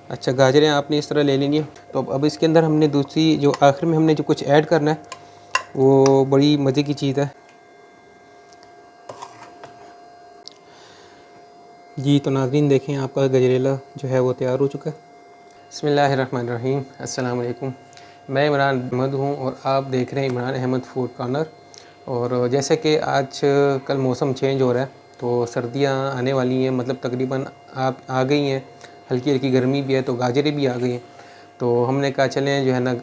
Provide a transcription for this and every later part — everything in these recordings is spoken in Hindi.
अच्छा, गाजरें आपने इस तरह ले लेनी है। तो अब इसके अंदर हमने दूसरी जो आखिर में हमने जो कुछ ऐड करना है वो बड़ी मज़े की चीज़ है जी। तो नाज़रीन देखें, आपका गजरेला जो है वो तैयार हो चुका है। बिस्मिल्लाहिर्रहमानिर्रहीम, अस्सलाम वालेकुम। मैं इमरान अहमद हूँ और आप देख रहे हैं इमरान अहमद फूड कॉर्नर। और जैसे कि आज कल मौसम चेंज हो रहा है तो सर्दियाँ आने वाली हैं, मतलब तकरीबन आप आ गई हैं, हल्की हल्की गर्मी भी है तो गाजरें भी आ गई हैं। तो हमने कहा चलें जो है ना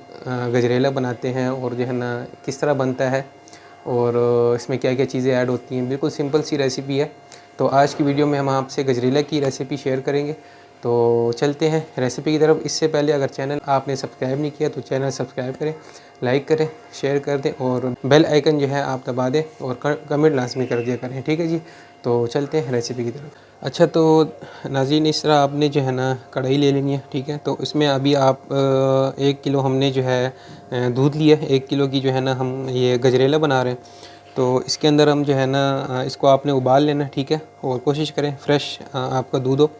गजरेला बनाते हैं और जो है ना किस तरह बनता है और इसमें क्या क्या चीज़ें ऐड होती हैं। बिल्कुल सिंपल सी रेसिपी है। तो आज की वीडियो में हम आपसे गजरेला की रेसिपी शेयर करेंगे। तो चलते हैं रेसिपी की तरफ। इससे पहले अगर चैनल आपने सब्सक्राइब नहीं किया तो चैनल सब्सक्राइब करें, लाइक करें, शेयर कर दें और बेल आइकन जो है आप दबा दें और कमेंट लाजमी कर दिया करें, ठीक है जी। तो चलते हैं रेसिपी की तरफ। अच्छा, तो नाज़रीन इस तरह आपने जो है ना कढ़ाई ले लेनी है, ठीक है। तो इसमें अभी आप 1 किलो हमने जो है दूध लिया है। 1 किलो की जो है ना हम ये गजरेला बना रहे हैं। तो इसके अंदर हम जो है ना इसको आपने उबाल लेना है, ठीक है। और कोशिश करें फ्रेश आपका दूध हो।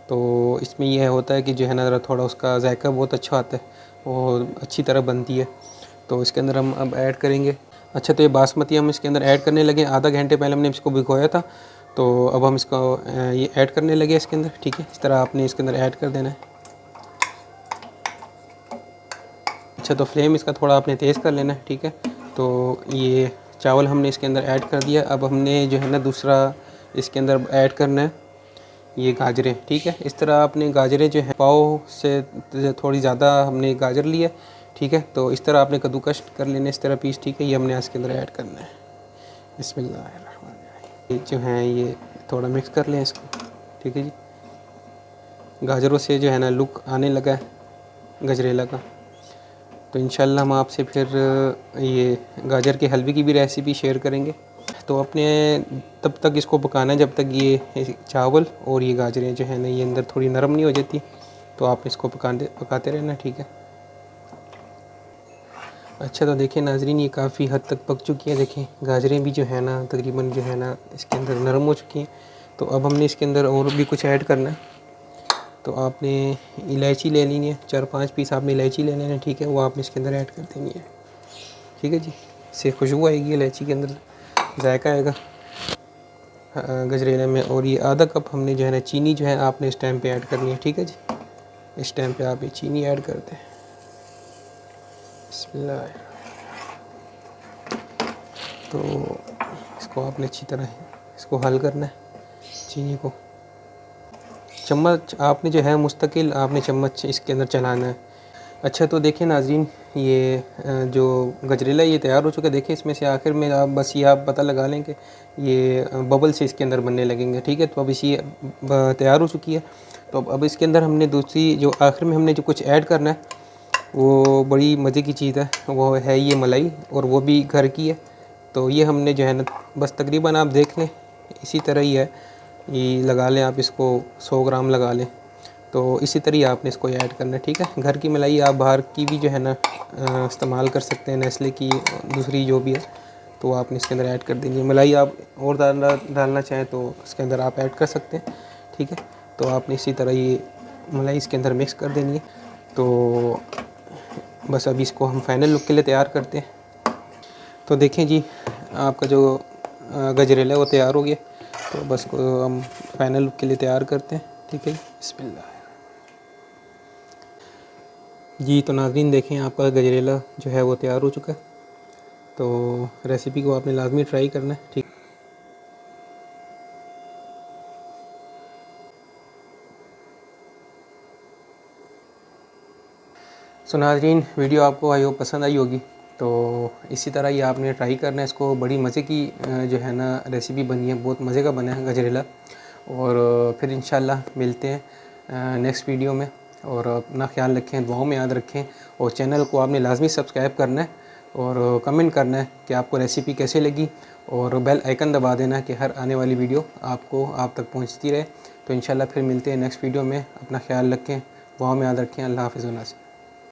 तो इसमें यह होता है कि जो है ना ज़रा थोड़ा उसका जायका बहुत अच्छा आता है और अच्छी तरह बनती है। तो इसके अंदर हम अब ऐड करेंगे। अच्छा, तो ये बासमती हम इसके अंदर ऐड करने लगे। आधा घंटे पहले हमने इसको भिगोया था। तो अब हम इसको ये ऐड करने लगे इसके अंदर, ठीक है। इस तरह आपने इसके अंदर ऐड कर देना है। अच्छा, तो फ्लेम इसका थोड़ा आपने तेज़ कर लेना है, ठीक है। तो ये चावल हमने इसके अंदर ऐड कर दिया। अब हमने जो है ना दूसरा इसके अंदर ऐड करना है ये गाजरें, ठीक है। इस तरह आपने गाजरें जो है पाव से थोड़ी ज़्यादा हमने गाजर लिया, ठीक है। तो इस तरह आपने कद्दूकस कर लेने इस तरह पीस, ठीक है। ये हमने इसके अंदर ऐड करना है। बिस्मिल्लाहिर्रहमानिर्रहीम। ये जो है ये थोड़ा मिक्स कर लें इसको, ठीक है जी। गाजरों से जो है ना लुक आने लगा है गजरेला का। तो इंशाल्लाह हम आपसे फिर ये गाजर के हलवे की भी रेसिपी शेयर करेंगे। तो अपने तब तक इसको पकाना है जब तक ये चावल और ये गाजरें जो है ना ये अंदर थोड़ी नरम नहीं हो जाती। तो आप इसको पकाते रहना, ठीक है। अच्छा, तो देखिए नाजरीन ये काफ़ी हद तक पक चुकी है। देखें गाजरें भी जो है ना तकरीबन जो है ना इसके अंदर नरम हो चुकी हैं। तो अब हमने इसके अंदर और भी कुछ ऐड करना है। तो आपने इलायची ले लेनी है, 4-5 पीस आपने इलायची ले लेना है, ठीक है। वो आपने इसके अंदर ऐड कर देनी है, ठीक है जी। इससे खुशबू आएगी, इलायची के अंदर जायका आएगा गजरेले में। और ये आधा कप हमने जो है ना चीनी जो है आपने इस टाइम पे ऐड करनी है, ठीक है जी। इस टाइम पे आप ये चीनी ऐड कर दें। बिस्मिल्लाह। तो इसको आपने अच्छी तरह इसको हल करना है चीनी को। चम्मच आपने जो है मुस्तकिल आपने चम्मच इसके अंदर चलाना है। अच्छा, तो देखिए नाज़रीन ये जो गजरेला ये तैयार हो चुका है। देखिए इसमें से आखिर में आप बस ये आप पता लगा लें कि ये बबल से इसके अंदर बनने लगेंगे, ठीक है। तो अब इसी तैयार हो चुकी है। तो अब इसके अंदर हमने दूसरी जो आखिर में हमने जो कुछ ऐड करना है वो बड़ी मज़े की चीज़ है, वो है ये मलाई, और वो भी घर की है। तो ये हमने जो है ना बस तकरीबन आप देख लें इसी तरह ही है, ये लगा लें आप इसको 100 ग्राम लगा लें। तो इसी तरह आपने इसको ऐड करना है, ठीक है। घर की मलाई आप बाहर की भी जो है ना इस्तेमाल कर सकते हैं, नेस्ले की दूसरी जो भी है। तो आपने इसके अंदर ऐड कर देनी है मलाई। आप और डालना चाहें तो इसके अंदर आप ऐड कर सकते हैं, ठीक है। तो आपने इसी तरह ये मलाई इसके अंदर मिक्स कर देनी है। तो बस अभी इसको हम फाइनल लुक के लिए तैयार करते हैं। तो देखें जी आपका जो गजरेला वो तैयार हो गया। तो बस को हम फाइनल लुक के लिए तैयार करते हैं, ठीक है। बिस्मिल्लाह जी। तो नाज़रीन देखें आपका गजरेला जो है वो तैयार हो चुका है। तो रेसिपी को आपने लाजमी ट्राई करना है, ठीक। सो नाज़रीन वीडियो आपको आई होप पसंद आई होगी। तो इसी तरह ये आपने ट्राई करना है इसको। बड़ी मज़े की जो है ना रेसिपी बनी है, बहुत मज़े का बना है गजरेला। और फिर इंशाल्लाह मिलते हैं नेक्स्ट वीडियो में। और अपना ख्याल रखें, दुआओं में याद रखें। और चैनल को आपने लाजमी सब्सक्राइब करना है और कमेंट करना है कि आपको रेसिपी कैसे लगी। और बेल आइकन दबा देना कि हर आने वाली वीडियो आप तक पहुंचती रहे। तो इंशाल्लाह फिर मिलते हैं नेक्स्ट वीडियो में। अपना ख्याल रखें, दुआओं में याद रखें। अल्लाह हाफ़िज़।